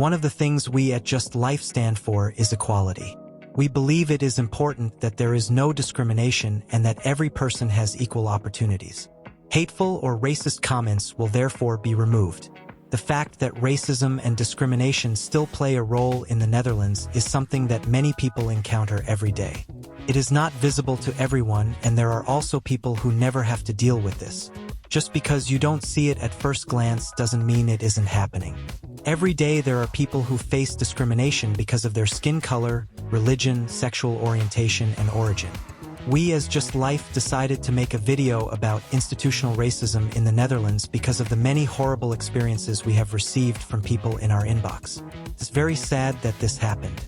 One of the things we at Just Life stand for is equality. We believe it is important that there is no discrimination and that every person has equal opportunities. Hateful or racist comments will therefore be removed. The fact that racism and discrimination still play a role in the Netherlands is something that many people encounter every day. It is not visible to everyone, and there are also people who never have to deal with this. Just because you don't see it at first glance doesn't mean it isn't happening. Every day there are people who face discrimination because of their skin color, religion, sexual orientation, and origin. We as Just Life decided to make a video about institutional racism in the Netherlands because of the many horrible experiences we have received from people in our inbox. It's very sad that this happened.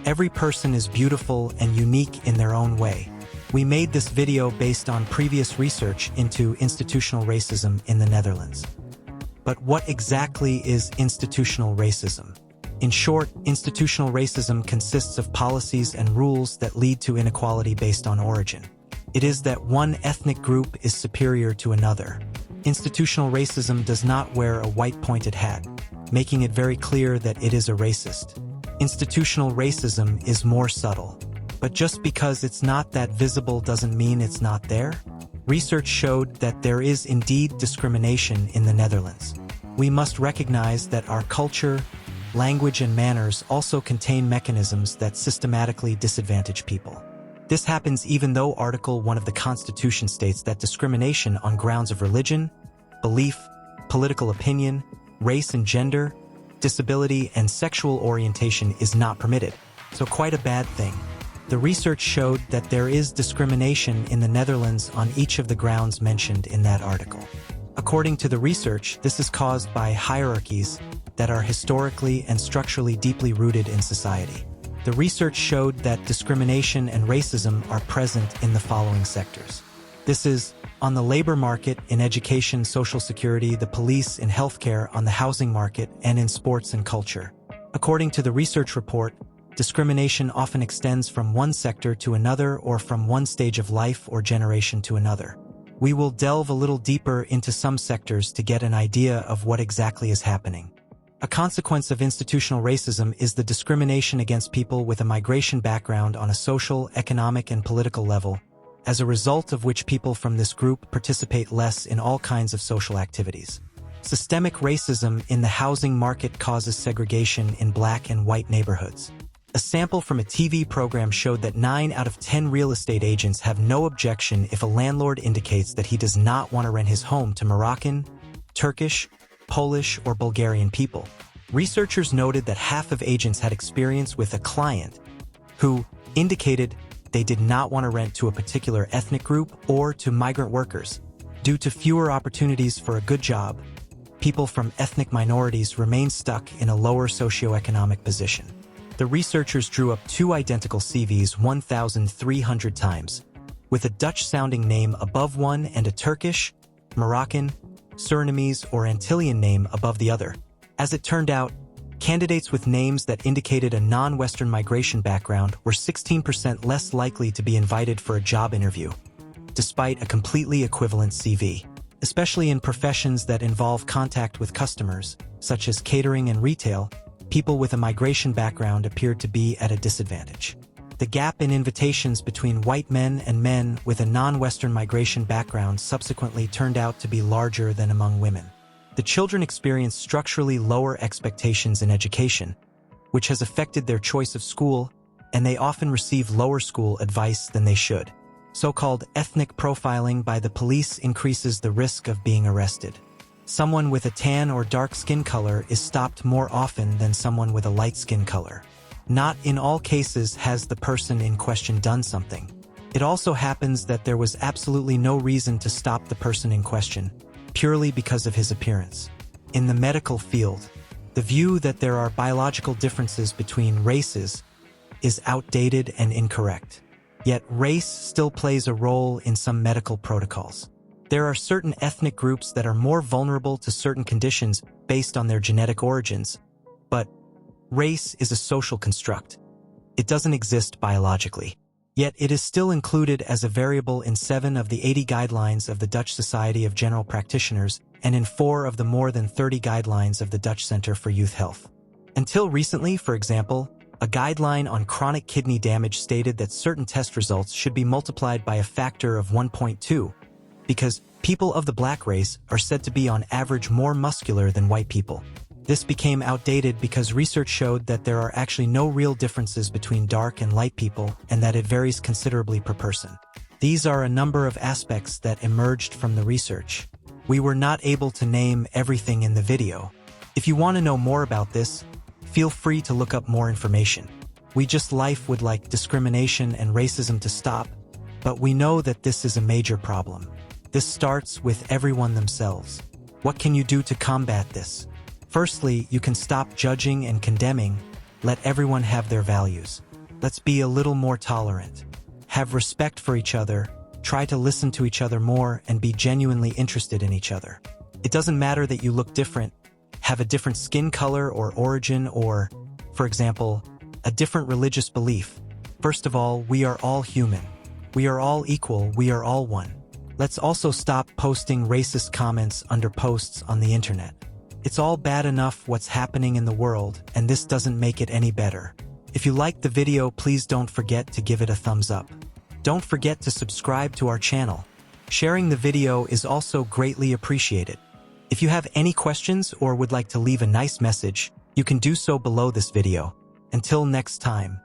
Every person is beautiful and unique in their own way. We made this video based on previous research into institutional racism in the Netherlands. But what exactly is institutional racism? In short, institutional racism consists of policies and rules that lead to inequality based on origin. It is that one ethnic group is superior to another. Institutional racism does not wear a white pointed hat, making it very clear that it is a racist. Institutional racism is more subtle. But just because it's not that visible doesn't mean it's not there. Research showed that there is indeed discrimination in the Netherlands. We must recognize that our culture, language, and manners also contain mechanisms that systematically disadvantage people. This happens even though Article 1 of the Constitution states that discrimination on grounds of religion, belief, political opinion, race and gender, disability, and sexual orientation is not permitted, so quite a bad thing. The research showed that there is discrimination in the Netherlands on each of the grounds mentioned in that article. According to the research, this is caused by hierarchies that are historically and structurally deeply rooted in society. The research showed that discrimination and racism are present in the following sectors. This is on the labor market, in education, social security, the police, in healthcare, on the housing market, and in sports and culture. According to the research report, discrimination often extends from one sector to another or from one stage of life or generation to another. We will delve a little deeper into some sectors to get an idea of what exactly is happening. A consequence of institutional racism is the discrimination against people with a migration background on a social, economic, and political level, as a result of which people from this group participate less in all kinds of social activities. Systemic racism in the housing market causes segregation in black and white neighborhoods. A sample from a TV program showed that 9 out of 10 real estate agents have no objection if a landlord indicates that he does not want to rent his home to Moroccan, Turkish, Polish, or Bulgarian people. Researchers noted that half of agents had experience with a client who indicated they did not want to rent to a particular ethnic group or to migrant workers. Due to fewer opportunities for a good job, people from ethnic minorities remain stuck in a lower socioeconomic position. The researchers drew up 2 identical CVs 1,300 times, with a Dutch-sounding name above one and a Turkish, Moroccan, Surinamese, or Antillean name above the other. As it turned out, candidates with names that indicated a non-Western migration background were 16% less likely to be invited for a job interview, despite a completely equivalent CV. Especially in professions that involve contact with customers, such as catering and retail, people with a migration background appeared to be at a disadvantage. The gap in invitations between white men and men with a non-Western migration background subsequently turned out to be larger than among women. The children experienced structurally lower expectations in education, which has affected their choice of school, and they often receive lower school advice than they should. So-called ethnic profiling by the police increases the risk of being arrested. Someone with a tan or dark skin color is stopped more often than someone with a light skin color. Not in all cases has the person in question done something. It also happens that there was absolutely no reason to stop the person in question, purely because of his appearance. In the medical field, the view that there are biological differences between races is outdated and incorrect. Yet race still plays a role in some medical protocols. There are certain ethnic groups that are more vulnerable to certain conditions based on their genetic origins, but race is a social construct. It doesn't exist biologically. Yet it is still included as a variable in 7 of the 80 guidelines of the Dutch Society of General Practitioners and in 4 of the more than 30 guidelines of the Dutch Center for Youth Health. Until recently, for example, a guideline on chronic kidney damage stated that certain test results should be multiplied by a factor of 1.2 because people of the black race are said to be on average more muscular than white people. This became outdated because research showed that there are actually no real differences between dark and light people and that it varies considerably per person. These are a number of aspects that emerged from the research. We were not able to name everything in the video. If you want to know more about this, feel free to look up more information. We just life would like discrimination and racism to stop, but we know that this is a major problem. This starts with everyone themselves. What can you do to combat this? Firstly, you can stop judging and condemning. Let everyone have their values. Let's be a little more tolerant. Have respect for each other, try to listen to each other more, and be genuinely interested in each other. It doesn't matter that you look different, have a different skin color or origin or, for example, a different religious belief. First of all, we are all human. We are all equal, we are all one. Let's also stop posting racist comments under posts on the internet. It's all bad enough what's happening in the world, and this doesn't make it any better. If you liked the video, please don't forget to give it a thumbs up. Don't forget to subscribe to our channel. Sharing the video is also greatly appreciated. If you have any questions or would like to leave a nice message, you can do so below this video. Until next time.